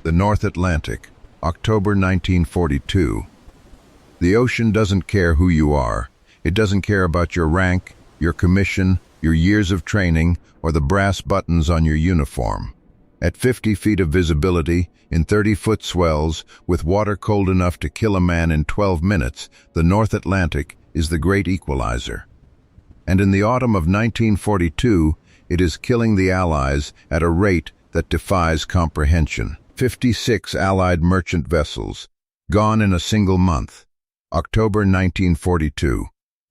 The North Atlantic, October 1942. The ocean doesn't care who you are. It doesn't care about your rank, your commission, your years of training, or the brass buttons on your uniform. At 50 feet of visibility, in 30-foot swells, with water cold enough to kill a man in 12 minutes, the North Atlantic is the great equalizer. And in the autumn of 1942, it is killing the Allies at a rate that defies comprehension. 56 Allied merchant vessels, gone in a single month. October 1942.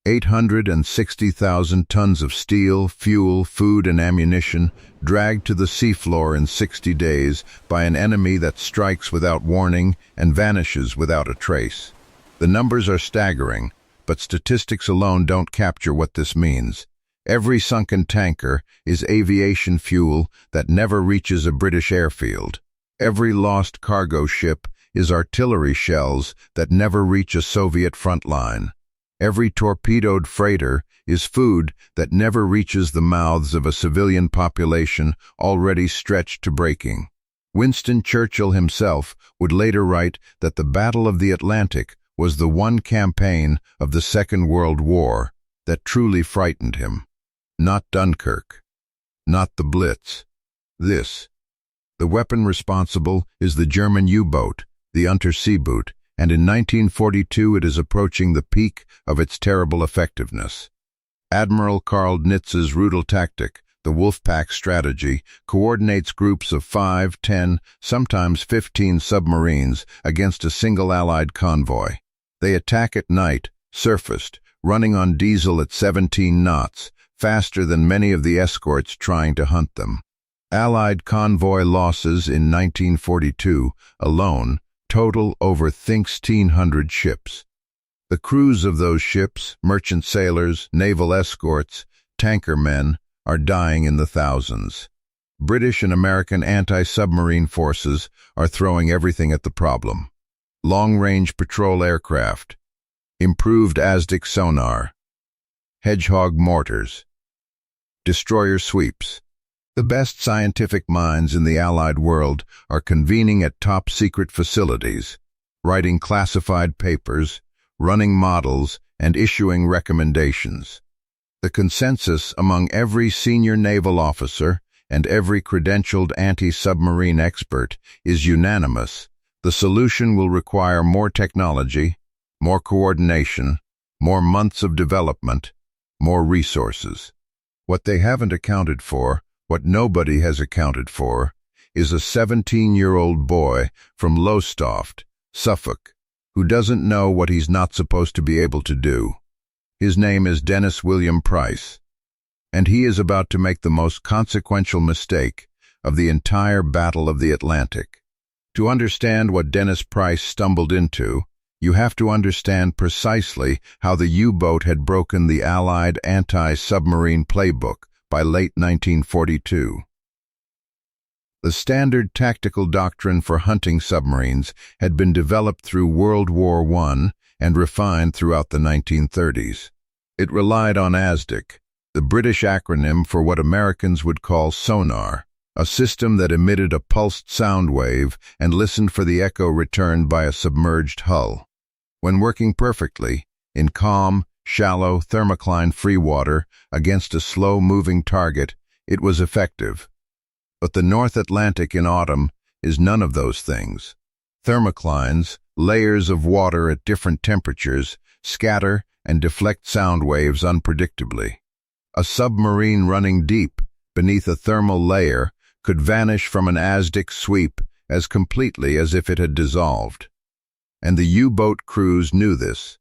860,000 tons of steel, fuel, food, and ammunition dragged to the seafloor in 60 days by an enemy that strikes without warning and vanishes without a trace. The numbers are staggering, but statistics alone don't capture what this means. Every sunken tanker is aviation fuel that never reaches a British airfield. Every lost cargo ship is artillery shells that never reach a Soviet front line. Every torpedoed freighter is food that never reaches the mouths of a civilian population already stretched to breaking. Winston Churchill himself would later write that the Battle of the Atlantic was the one campaign of the Second World War that truly frightened him. Not Dunkirk. Not the Blitz. This. The weapon responsible is the German U-boat, the Unterseeboot, and in 1942 it is approaching the peak of its terrible effectiveness. Admiral Karl Nitz's brutal tactic, the wolfpack strategy, coordinates groups of 5, 10, sometimes 15 submarines against a single Allied convoy. They attack at night, surfaced, running on diesel at 17 knots, faster than many of the escorts trying to hunt them. Allied convoy losses in 1942 alone total over 1,600 ships. The crews of those ships, merchant sailors, naval escorts, tanker men, are dying in the thousands. British and American anti-submarine forces are throwing everything at the problem. Long-range patrol aircraft, improved ASDIC sonar, Hedgehog mortars, destroyer sweeps. The best scientific minds in the Allied world are convening at top-secret facilities, writing classified papers, running models, and issuing recommendations. The consensus among every senior naval officer and every credentialed anti-submarine expert is unanimous. The solution will require more technology, more coordination, more months of development, more resources. What they haven't accounted for, what nobody has accounted for, is a 17-year-old boy from Lowestoft, Suffolk, who doesn't know what he's not supposed to be able to do. His name is Dennis William Price, and he is about to make the most consequential mistake of the entire Battle of the Atlantic. To understand what Dennis Price stumbled into, you have to understand precisely how the U-boat had broken the Allied anti-submarine playbook by late 1942. The standard tactical doctrine for hunting submarines had been developed through World War I and refined throughout the 1930s. It relied on ASDIC, the British acronym for what Americans would call sonar, a system that emitted a pulsed sound wave and listened for the echo returned by a submerged hull. When working perfectly, in calm, shallow, thermocline-free water against a slow-moving target, it was effective. But the North Atlantic in autumn is none of those things. Thermoclines, layers of water at different temperatures, scatter and deflect sound waves unpredictably. A submarine running deep beneath a thermal layer could vanish from an ASDIC sweep as completely as if it had dissolved. And the U-boat crews knew this.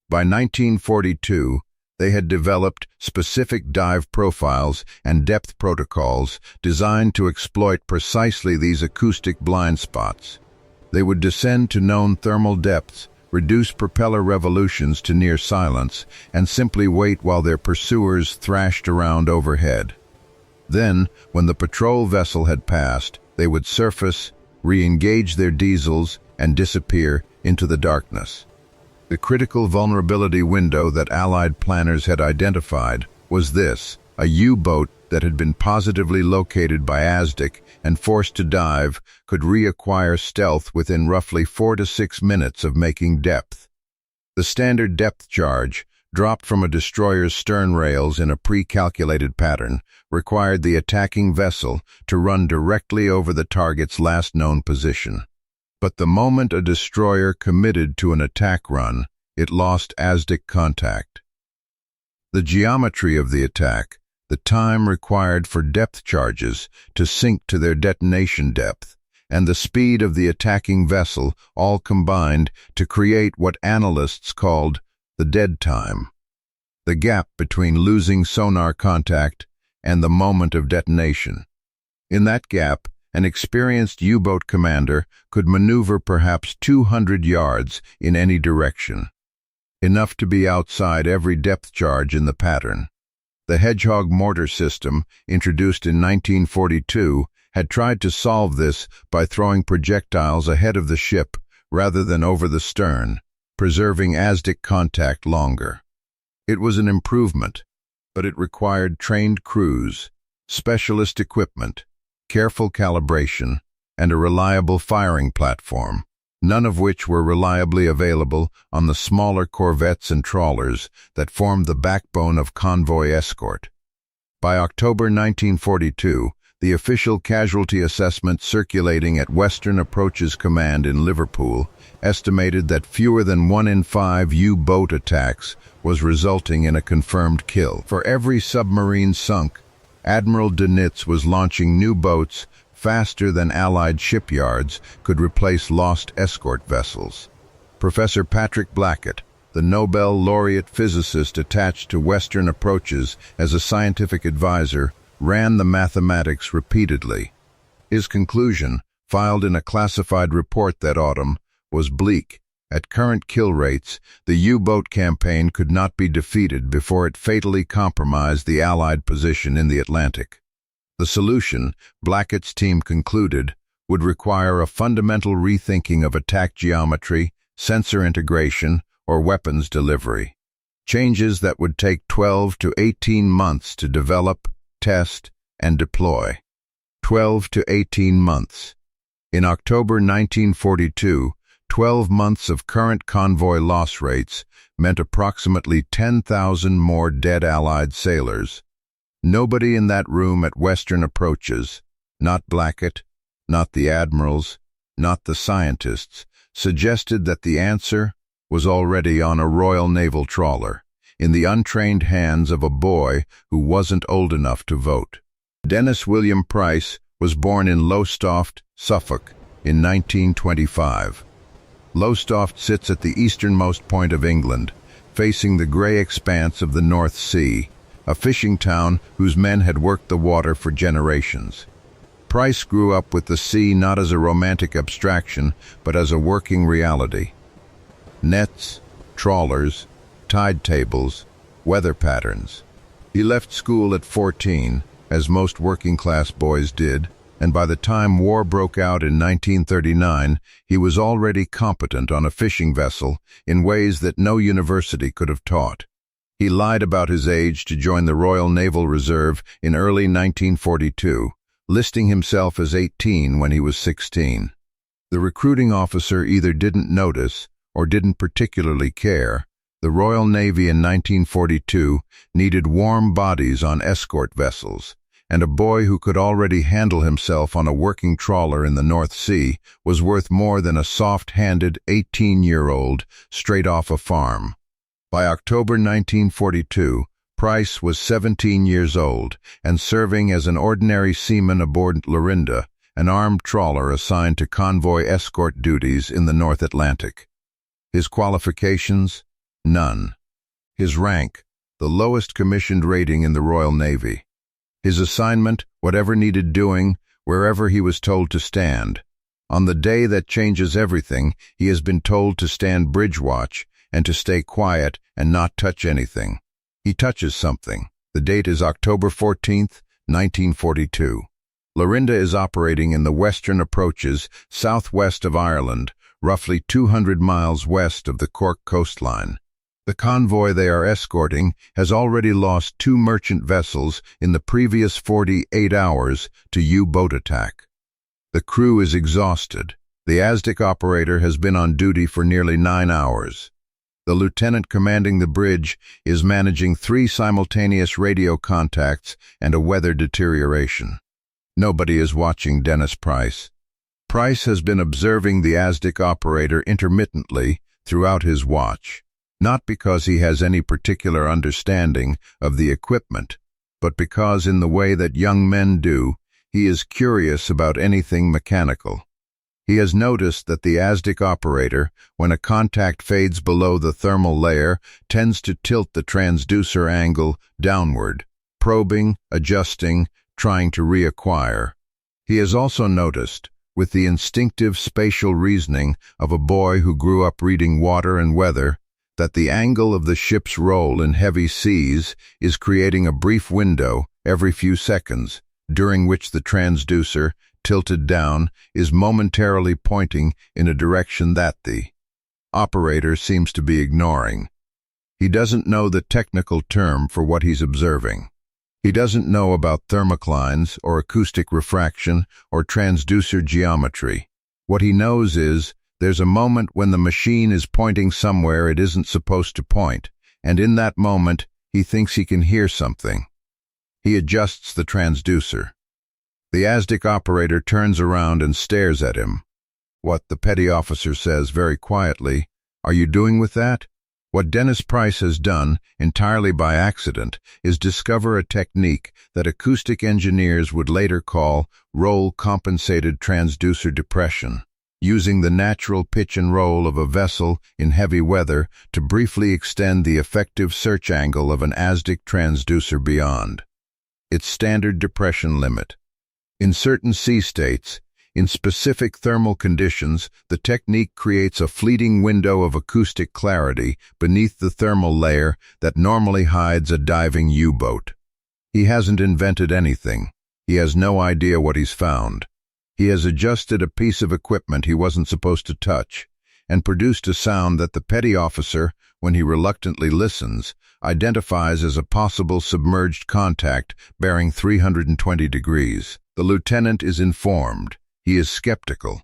By 1942, they had developed specific dive profiles and depth protocols designed to exploit precisely these acoustic blind spots. They would descend to known thermal depths, reduce propeller revolutions to near silence, and simply wait while their pursuers thrashed around overhead. Then, when the patrol vessel had passed, they would surface, re-engage their diesels, and disappear into the darkness. The critical vulnerability window that Allied planners had identified was this: a U-boat that had been positively located by ASDIC and forced to dive could reacquire stealth within roughly 4 to 6 minutes of making depth. The standard depth charge, dropped from a destroyer's stern rails in a pre-calculated pattern, required the attacking vessel to run directly over the target's last known position. But the moment a destroyer committed to an attack run, it lost ASDIC contact. The geometry of the attack, the time required for depth charges to sink to their detonation depth, and the speed of the attacking vessel all combined to create what analysts called the dead time, the gap between losing sonar contact and the moment of detonation. In that gap, an experienced U-boat commander could maneuver perhaps 200 yards in any direction, enough to be outside every depth charge in the pattern. The Hedgehog mortar system, introduced in 1942, had tried to solve this by throwing projectiles ahead of the ship rather than over the stern, preserving ASDIC contact longer. It was an improvement, but it required trained crews, specialist equipment, careful calibration, and a reliable firing platform, none of which were reliably available on the smaller corvettes and trawlers that formed the backbone of convoy escort. By October 1942, the official casualty assessment circulating at Western Approaches Command in Liverpool estimated that fewer than 1 in 5 U-boat attacks was resulting in a confirmed kill. For every submarine sunk, Admiral Dönitz was launching new boats faster than Allied shipyards could replace lost escort vessels. Professor Patrick Blackett, the Nobel laureate physicist attached to Western Approaches as a scientific advisor, ran the mathematics repeatedly. His conclusion, filed in a classified report that autumn, was bleak. At current kill rates, the U-boat campaign could not be defeated before it fatally compromised the Allied position in the Atlantic. The solution, Blackett's team concluded, would require a fundamental rethinking of attack geometry, sensor integration, or weapons delivery. Changes that would take 12 to 18 months to develop, test, and deploy. 12 to 18 months. In October 1942, 12 months of current convoy loss rates meant approximately 10,000 more dead Allied sailors. Nobody in that room at Western Approaches, not Blackett, not the admirals, not the scientists, suggested that the answer was already on a Royal Naval trawler, in the untrained hands of a boy who wasn't old enough to vote. Dennis William Price was born in Lowestoft, Suffolk, in 1925. Lowestoft sits at the easternmost point of England, facing the grey expanse of the North Sea, a fishing town whose men had worked the water for generations. Price grew up with the sea not as a romantic abstraction, but as a working reality. Nets, trawlers, tide tables, weather patterns. He left school at 14, as most working-class boys did, and by the time war broke out in 1939, he was already competent on a fishing vessel in ways that no university could have taught. He lied about his age to join the Royal Naval Reserve in early 1942, listing himself as 18 when he was 16. The recruiting officer either didn't notice or didn't particularly care. The Royal Navy in 1942 needed warm bodies on escort vessels, and a boy who could already handle himself on a working trawler in the North Sea was worth more than a soft-handed 18-year-old straight off a farm. By October 1942, Price was 17 years old and serving as an ordinary seaman aboard Lorinda, an armed trawler assigned to convoy escort duties in the North Atlantic. His qualifications? None. His rank? The lowest commissioned rating in the Royal Navy. His assignment, whatever needed doing, wherever he was told to stand. On the day that changes everything, he has been told to stand bridge watch and to stay quiet and not touch anything. He touches something. The date is October 14th, 1942. Lorinda is operating in the Western Approaches southwest of Ireland, roughly 200 miles west of the Cork coastline. The convoy they are escorting has already lost 2 merchant vessels in the previous 48 hours to U-boat attack. The crew is exhausted. The Aztec operator has been on duty for nearly 9 hours. The lieutenant commanding the bridge is managing 3 simultaneous radio contacts and a weather deterioration. Nobody is watching Dennis Price. Price has been observing the Aztec operator intermittently throughout his watch, not because he has any particular understanding of the equipment, but because in the way that young men do, he is curious about anything mechanical. He has noticed that the Aztec operator, when a contact fades below the thermal layer, tends to tilt the transducer angle downward, probing, adjusting, trying to reacquire. He has also noticed, with the instinctive spatial reasoning of a boy who grew up reading water and weather, that the angle of the ship's roll in heavy seas is creating a brief window every few seconds, during which the transducer, tilted down, is momentarily pointing in a direction that the operator seems to be ignoring. He doesn't know the technical term for what he's observing. He doesn't know about thermoclines or acoustic refraction or transducer geometry. What he knows is there's a moment when the machine is pointing somewhere it isn't supposed to point, and in that moment he thinks he can hear something. He adjusts the transducer. The Aztec operator turns around and stares at him. What the petty officer says very quietly, "Are you doing with that?" What Dennis Price has done, entirely by accident, is discover a technique that acoustic engineers would later call roll compensated transducer depression, using the natural pitch and roll of a vessel in heavy weather to briefly extend the effective search angle of an Aztec transducer beyond its standard depression limit. In certain sea states, in specific thermal conditions, the technique creates a fleeting window of acoustic clarity beneath the thermal layer that normally hides a diving U-boat. He hasn't invented anything. He has no idea what he's found. He has adjusted a piece of equipment he wasn't supposed to touch, and produced a sound that the petty officer, when he reluctantly listens, identifies as a possible submerged contact bearing 320 degrees. The lieutenant is informed. He is skeptical.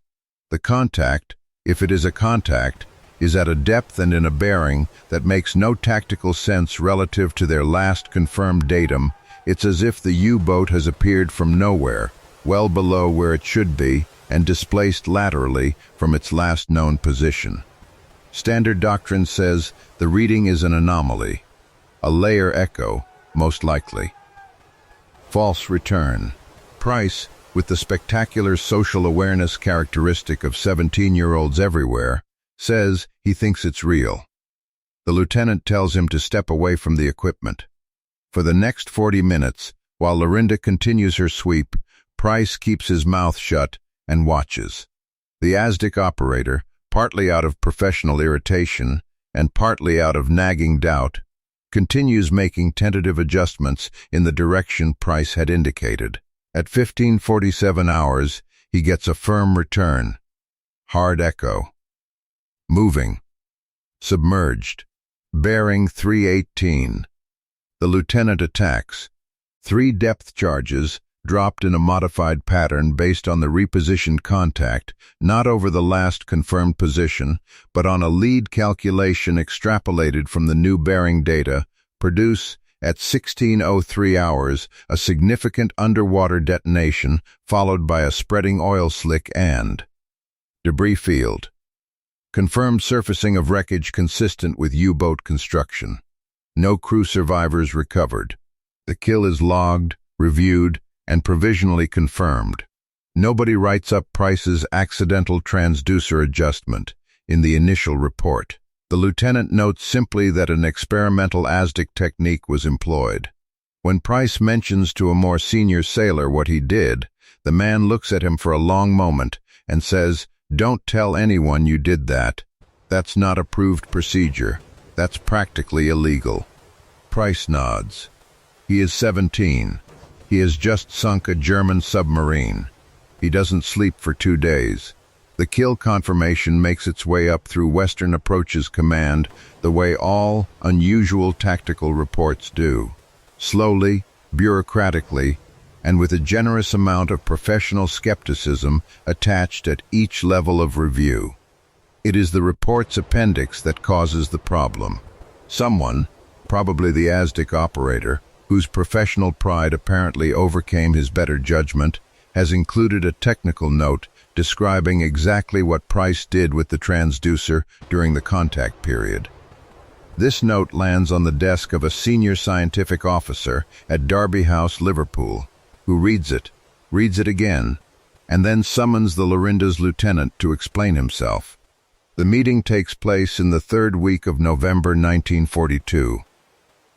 The contact, if it is a contact, is at a depth and in a bearing that makes no tactical sense relative to their last confirmed datum. It's as if the U-boat has appeared from nowhere, well below where it should be, and displaced laterally from its last known position. Standard doctrine says the reading is an anomaly, a layer echo, most likely. False return. Price, with the spectacular social awareness characteristic of 17-year-olds everywhere, says he thinks it's real. The lieutenant tells him to step away from the equipment. For the next 40 minutes, while Lorinda continues her sweep, Price keeps his mouth shut and watches. The Aztec operator, partly out of professional irritation and partly out of nagging doubt, continues making tentative adjustments in the direction Price had indicated. At 15:47 hours, he gets a firm return. Hard echo. Moving. Submerged. Bearing 318. The lieutenant attacks. 3 depth charges, dropped in a modified pattern based on the repositioned contact, not over the last confirmed position, but on a lead calculation extrapolated from the new bearing data, produce, at 16:03 hours, a significant underwater detonation followed by a spreading oil slick and debris field. Confirmed surfacing of wreckage consistent with U-boat construction. No crew survivors recovered. The kill is logged, reviewed, and provisionally confirmed. Nobody writes up Price's accidental transducer adjustment in the initial report. The lieutenant notes simply that an experimental Aztec technique was employed. When Price mentions to a more senior sailor what he did, the man looks at him for a long moment and says, "Don't tell anyone you did that. That's not approved procedure. That's practically illegal." Price nods. He is 17. He has just sunk a German submarine. He doesn't sleep for 2 days. The kill confirmation makes its way up through Western Approach's command the way all unusual tactical reports do. Slowly, bureaucratically, and with a generous amount of professional skepticism attached at each level of review. It is the report's appendix that causes the problem. Someone, probably the ASDIC operator, whose professional pride apparently overcame his better judgment, has included a technical note describing exactly what Price did with the transducer during the contact period. This note lands on the desk of a senior scientific officer at Derby House, Liverpool, who reads it again, and then summons the Lorinda's lieutenant to explain himself. The meeting takes place in the third week of November 1942.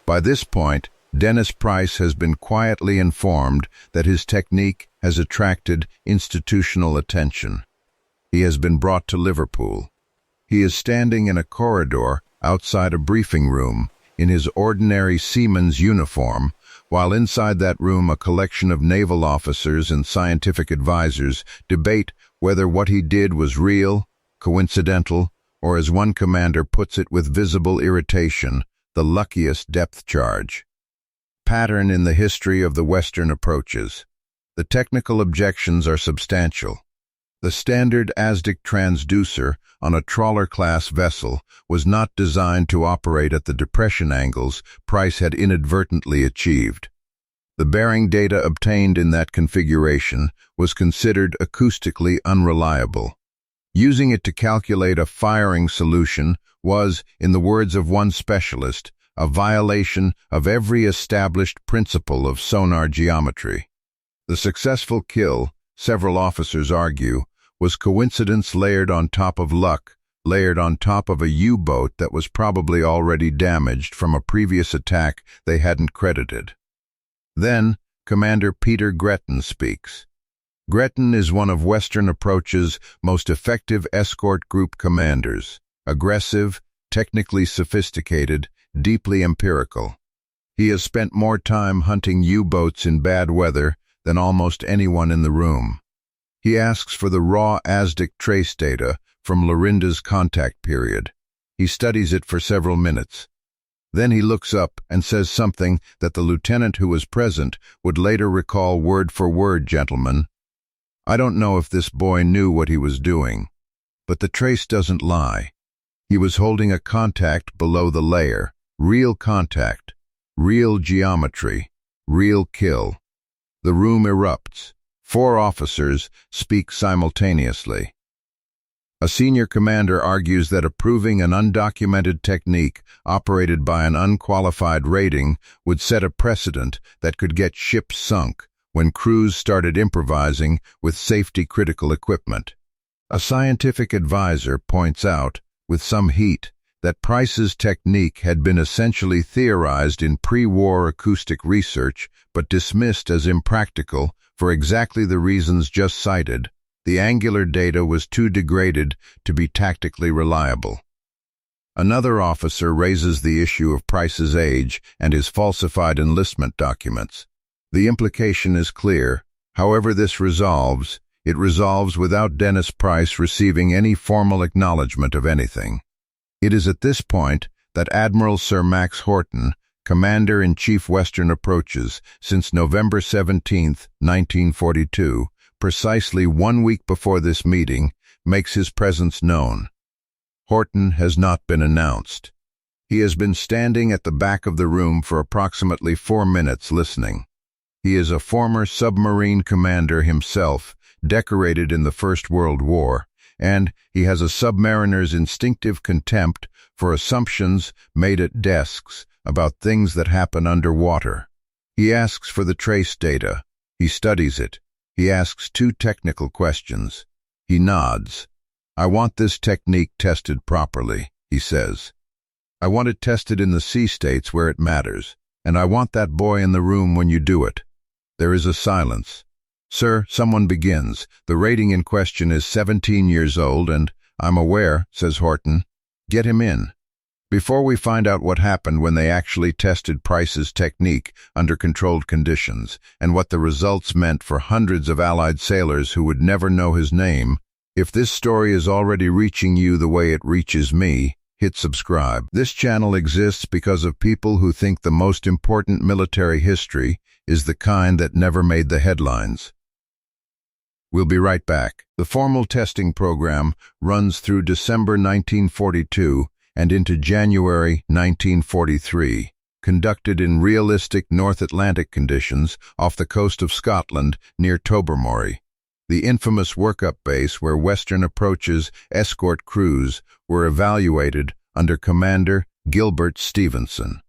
By this point, Dennis Price has been quietly informed that his technique has attracted institutional attention. He has been brought to Liverpool. He is standing in a corridor outside a briefing room in his ordinary seaman's uniform, while inside that room a collection of naval officers and scientific advisors debate whether what he did was real, coincidental, or as one commander puts it with visible irritation, the luckiest depth charge. Pattern in the history of the Western approaches. The technical objections are substantial. The standard ASDIC transducer on a trawler-class vessel was not designed to operate at the depression angles Price had inadvertently achieved. The bearing data obtained in that configuration was considered acoustically unreliable. Using it to calculate a firing solution was, in the words of one specialist, a violation of every established principle of sonar geometry. The successful kill, several officers argue, was coincidence layered on top of luck, layered on top of a U-boat that was probably already damaged from a previous attack they hadn't credited. Then, Commander Peter Gretton speaks. Gretton is one of Western Approach's most effective escort group commanders, aggressive, technically sophisticated, deeply empirical. He has spent more time hunting U-boats in bad weather than almost anyone in the room. He asks for the raw ASDIC trace data from Lorinda's contact period. He studies it for several minutes. Then he looks up and says something that the lieutenant who was present would later recall word for word, "Gentlemen, I don't know if this boy knew what he was doing, but the trace doesn't lie. He was holding a contact below the layer, real contact, real geometry, real kill." The room erupts. 4 officers speak simultaneously. A senior commander argues that approving an undocumented technique operated by an unqualified rating would set a precedent that could get ships sunk when crews started improvising with safety-critical equipment. A scientific advisor points out, with some heat, that Price's technique had been essentially theorized in pre-war acoustic research but dismissed as impractical for exactly the reasons just cited. The angular data was too degraded to be tactically reliable. Another officer raises the issue of Price's age and his falsified enlistment documents. The implication is clear. However this resolves, it resolves without Dennis Price receiving any formal acknowledgement of anything. It is at this point that Admiral Sir Max Horton, Commander-in-Chief Western Approaches since November 17, 1942, precisely 1 week before this meeting, makes his presence known. Horton has not been announced. He has been standing at the back of the room for approximately 4 minutes listening. He is a former submarine commander himself, decorated in the First World War, and he has a submariner's instinctive contempt for assumptions made at desks about things that happen underwater. He asks for the trace data. He studies it. He asks 2 technical questions. He nods. "I want this technique tested properly," he says. "I want it tested in the sea states where it matters, and I want that boy in the room when you do it." There is a silence. "Sir," someone begins. "The rating in question is 17 years old, and I'm aware," says Horton. "Get him in." Before we find out what happened when they actually tested Price's technique under controlled conditions, and what the results meant for hundreds of Allied sailors who would never know his name, If this story is already reaching you the way it reaches me, hit subscribe. This channel exists because of people who think the most important military history is the kind that never made the headlines. We'll be right back. The formal testing program runs through December 1942 and into January 1943, conducted in realistic North Atlantic conditions off the coast of Scotland near Tobermory, the infamous workup base where Western Approach's escort crews were evaluated under Commander Gilbert Stevenson.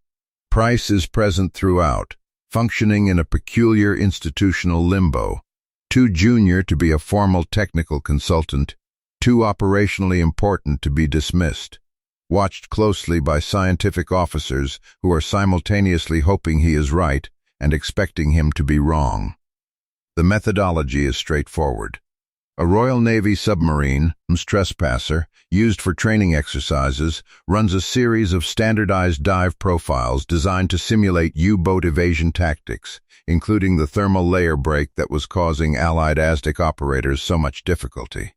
Price is present throughout, functioning in a peculiar institutional limbo, too junior to be a formal technical consultant, too operationally important to be dismissed, watched closely by scientific officers who are simultaneously hoping he is right and expecting him to be wrong. The methodology is straightforward. A Royal Navy submarine, Trespasser, used for training exercises, runs a series of standardized dive profiles designed to simulate U-boat evasion tactics, including the thermal layer break that was causing Allied ASDIC operators so much difficulty.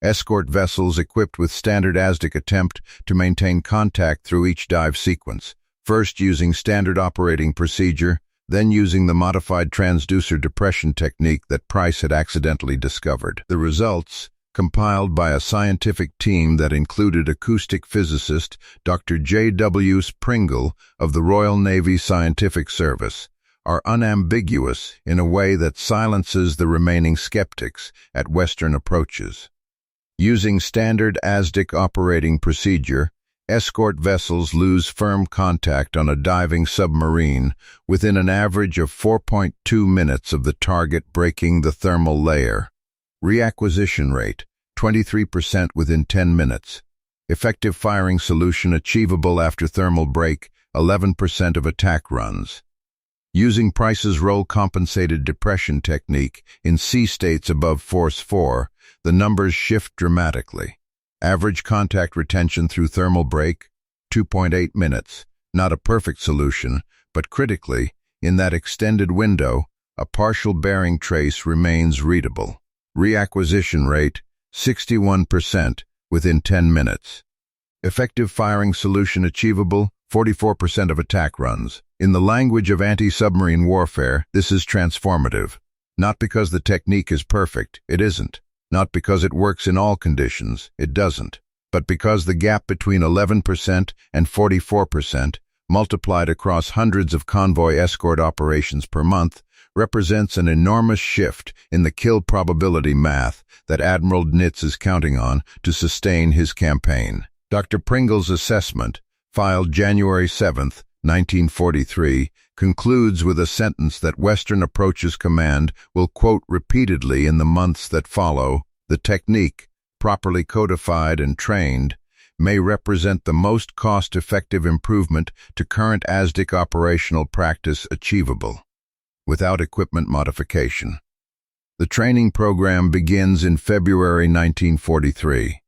Escort vessels equipped with standard ASDIC attempt to maintain contact through each dive sequence, first using standard operating procedure, then using the modified transducer depression technique that Price had accidentally discovered. The results, compiled by a scientific team that included acoustic physicist Dr. J.W. Pringle of the Royal Navy Scientific Service, are unambiguous in a way that silences the remaining skeptics at Western approaches. Using standard ASDIC operating procedure, escort vessels lose firm contact on a diving submarine within an average of 4.2 minutes of the target breaking the thermal layer. Reacquisition rate, 23% within 10 minutes. Effective firing solution achievable after thermal break, 11% of attack runs. Using Price's roll compensated depression technique in sea states above force 4, the numbers shift dramatically. Average contact retention through thermal break, 2.8 minutes. Not a perfect solution, but critically, in that extended window, a partial bearing trace remains readable. Reacquisition rate, 61% within 10 minutes. Effective firing solution achievable, 44% of attack runs. In the language of anti-submarine warfare, this is transformative. Not because the technique is perfect, it isn't. Not because it works in all conditions, it doesn't. But because the gap between 11% and 44%, multiplied across hundreds of convoy escort operations per month, represents an enormous shift in the kill probability math that Admiral Horton is counting on to sustain his campaign. Dr. Pringle's assessment, filed January 7, 1943, concludes with a sentence that Western Approach's command will quote repeatedly in the months that follow: "The technique, properly codified and trained, may represent the most cost-effective improvement to current ASDIC operational practice achievable, without equipment modification." The training program begins in February 1943.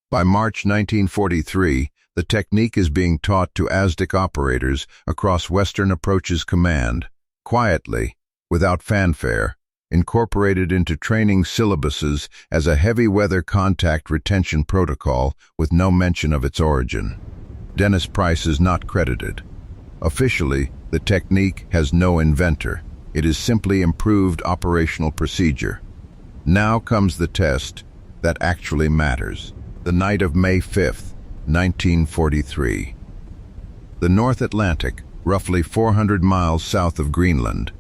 By March 1943, the technique is being taught to ASDIC operators across Western Approach's command, quietly, without fanfare, incorporated into training syllabuses as a heavy weather contact retention protocol with no mention of its origin. Dennis Price is not credited. Officially, the technique has no inventor. It is simply improved operational procedure. Now comes the test that actually matters. The night of May 5th, 1943. The North Atlantic, roughly 400 miles south of Greenland.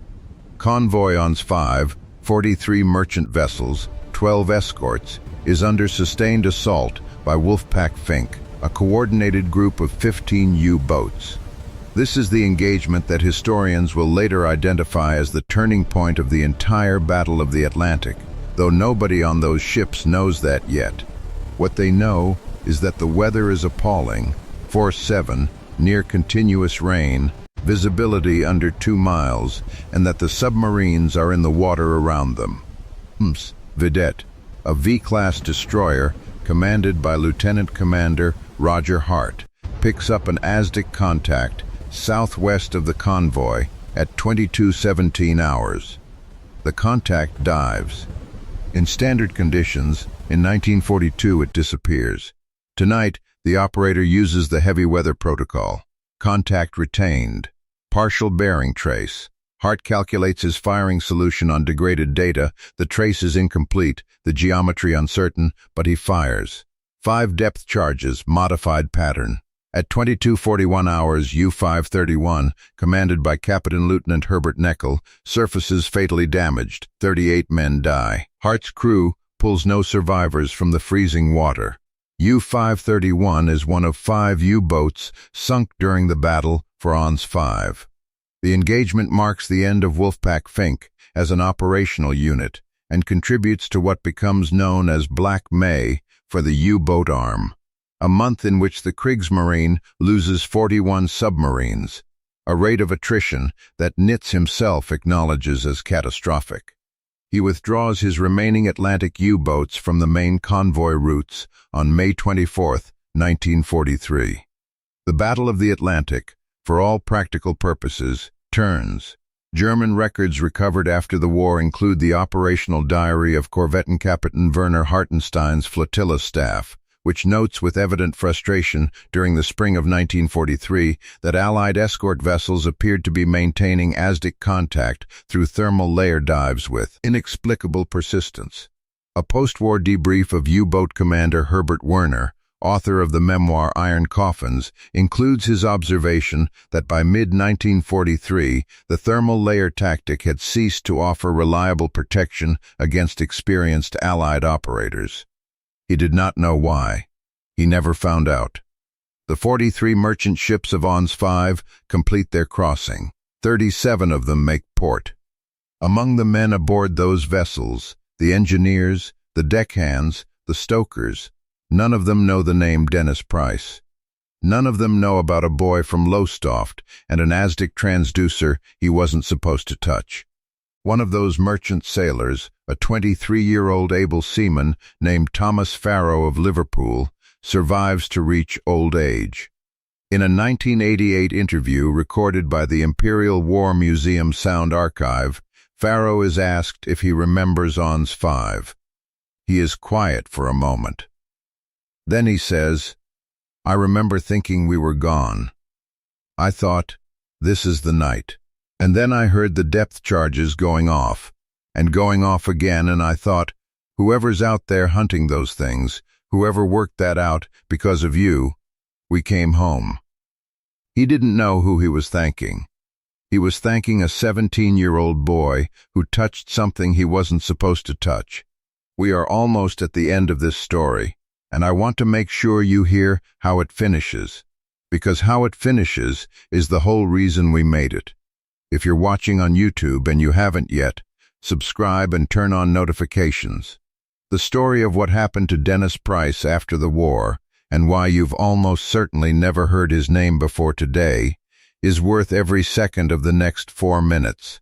Convoy on 43 merchant vessels, 12 escorts, is under sustained assault by Wolfpack Fink, a coordinated group of 15 U-boats. This is the engagement that historians will later identify as the turning point of the entire Battle of the Atlantic, though nobody on those ships knows that yet. What they know is that the weather is appalling, force 7, near continuous rain, visibility under 2 miles, and that the submarines are in the water around them. Vidette, a V-class destroyer commanded by Lieutenant Commander Roger Hart, picks up an ASDIC contact southwest of the convoy at 22:17 hours. The contact dives. In standard conditions, In 1942, it disappears. Tonight, the operator uses the heavy weather protocol. Contact retained. Partial bearing trace. Hart calculates his firing solution on degraded data. The trace is incomplete, the geometry uncertain, but he fires. 5 depth charges, modified pattern. At 22:41 hours, U-531, commanded by Captain Lieutenant Herbert Neckel, surfaces fatally damaged. 38 men die. Hart's crew pulls no survivors from the freezing water. U-531 is one of 5 U-boats sunk during the battle for ONS 5. The engagement marks the end of Wolfpack Fink as an operational unit and contributes to what becomes known as Black May for the U-boat arm, a month in which the Kriegsmarine loses 41 submarines, a rate of attrition that Nitz himself acknowledges as catastrophic. He withdraws his remaining Atlantic U-boats from the main convoy routes on May 24, 1943. The Battle of the Atlantic, for all practical purposes, turns. German records recovered after the war include the operational diary of Korvettenkapitän Werner Hartenstein's flotilla staff, which notes with evident frustration during the spring of 1943 that Allied escort vessels appeared to be maintaining ASDIC contact through thermal layer dives with inexplicable persistence. A post-war debrief of U-boat commander Herbert Werner, author of the memoir Iron Coffins, includes his observation that by mid-1943, the thermal layer tactic had ceased to offer reliable protection against experienced Allied operators. He did not know why. He never found out. The 43 merchant ships of ONS 5 complete their crossing. 37 of them make port. Among the men aboard those vessels, the engineers, the deckhands, the stokers, none of them know the name Dennis Price. None of them know about a boy from Lowestoft and an ASDIC transducer he wasn't supposed to touch. One of those merchant sailors, a 23-year-old able seaman named Thomas Farrow of Liverpool, survives to reach old age. In a 1988 interview recorded by the Imperial War Museum Sound Archive, Farrow is asked if he remembers ONS 5. He is quiet for a moment. Then he says, "I remember thinking we were gone. I thought, this is the night. And then I heard the depth charges going off, and going off again, and I thought, whoever's out there hunting those things, whoever worked that out because of you, we came home." He didn't know who he was thanking. He was thanking a 17-year-old boy who touched something he wasn't supposed to touch. We are almost at the end of this story, and I want to make sure you hear how it finishes, because how it finishes is the whole reason we made it. If you're watching on YouTube and you haven't yet, subscribe and turn on notifications. The story of what happened to Dennis Price after the war, and why you've almost certainly never heard his name before today, is worth every second of the next 4 minutes.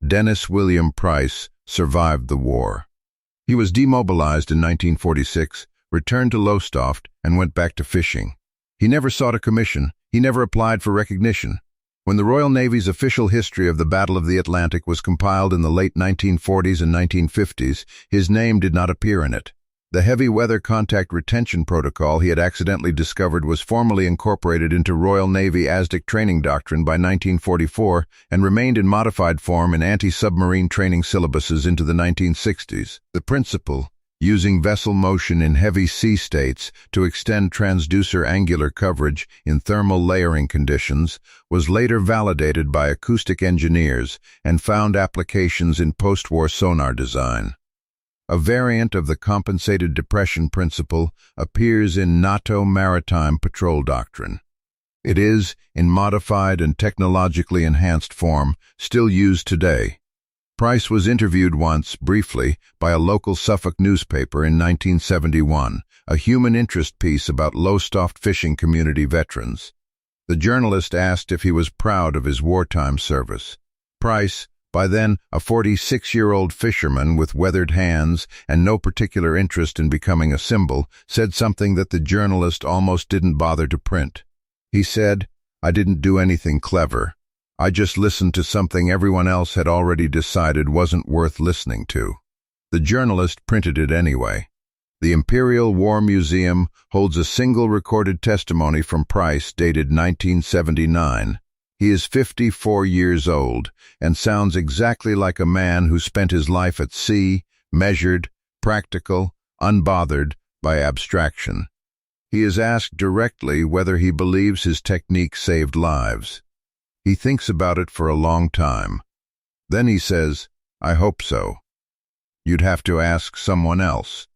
Dennis William Price survived the war. He was demobilized in 1946, returned to Lowestoft, and went back to fishing. He never sought a commission. He never applied for recognition. When the Royal Navy's official history of the Battle of the Atlantic was compiled in the late 1940s and 1950s, his name did not appear in it. The heavy weather contact retention protocol he had accidentally discovered was formally incorporated into Royal Navy ASDIC training doctrine by 1944 and remained in modified form in anti-submarine training syllabuses into the 1960s. The principle, using vessel motion in heavy sea states to extend transducer angular coverage in thermal layering conditions, was later validated by acoustic engineers and found applications in post-war sonar design. A variant of the compensated depression principle appears in NATO maritime patrol doctrine. It is, in modified and technologically enhanced form, still used today. Price was interviewed once, briefly, by a local Suffolk newspaper in 1971, a human interest piece about Lowestoft fishing community veterans. The journalist asked if he was proud of his wartime service. Price, by then a 46-year-old fisherman with weathered hands and no particular interest in becoming a symbol, said something that the journalist almost didn't bother to print. He said, "I didn't do anything clever. I just listened to something everyone else had already decided wasn't worth listening to." The journalist printed it anyway. The Imperial War Museum holds a single recorded testimony from Price dated 1979. He is 54 years old and sounds exactly like a man who spent his life at sea, measured, practical, unbothered by abstraction. He is asked directly whether he believes his technique saved lives. He thinks about it for a long time. Then he says, "I hope so." You'd have to ask someone else.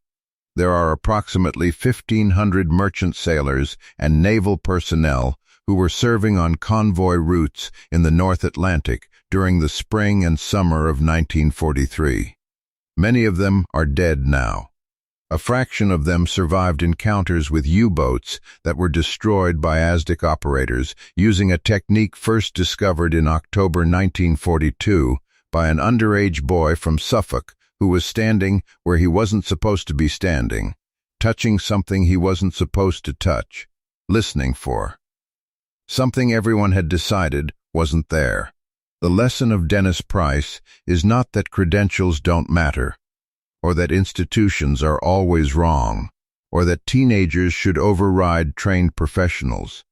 There are approximately 1,500 merchant sailors and naval personnel who were serving on convoy routes in the North Atlantic during the spring and summer of 1943. Many of them are dead now. A fraction of them survived encounters with U-boats that were destroyed by Aztec operators using a technique first discovered in October 1942 by an underage boy from Suffolk who was standing where he wasn't supposed to be standing, touching something he wasn't supposed to touch, listening for something everyone had decided wasn't there. The lesson of Dennis Price is not that credentials don't matter, or that institutions are always wrong, or that teenagers should override trained professionals.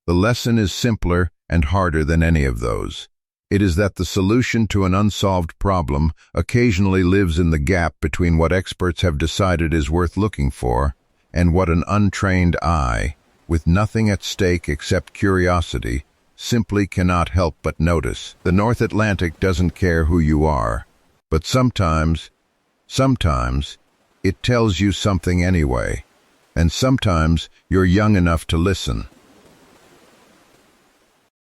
The lesson is simpler and harder than any of those. It is that the solution to an unsolved problem occasionally lives in the gap between what experts have decided is worth looking for and what an untrained eye, with nothing at stake except curiosity, simply cannot help but notice. The North Atlantic doesn't care who you are, but sometimes it tells you something anyway, and sometimes you're young enough to listen.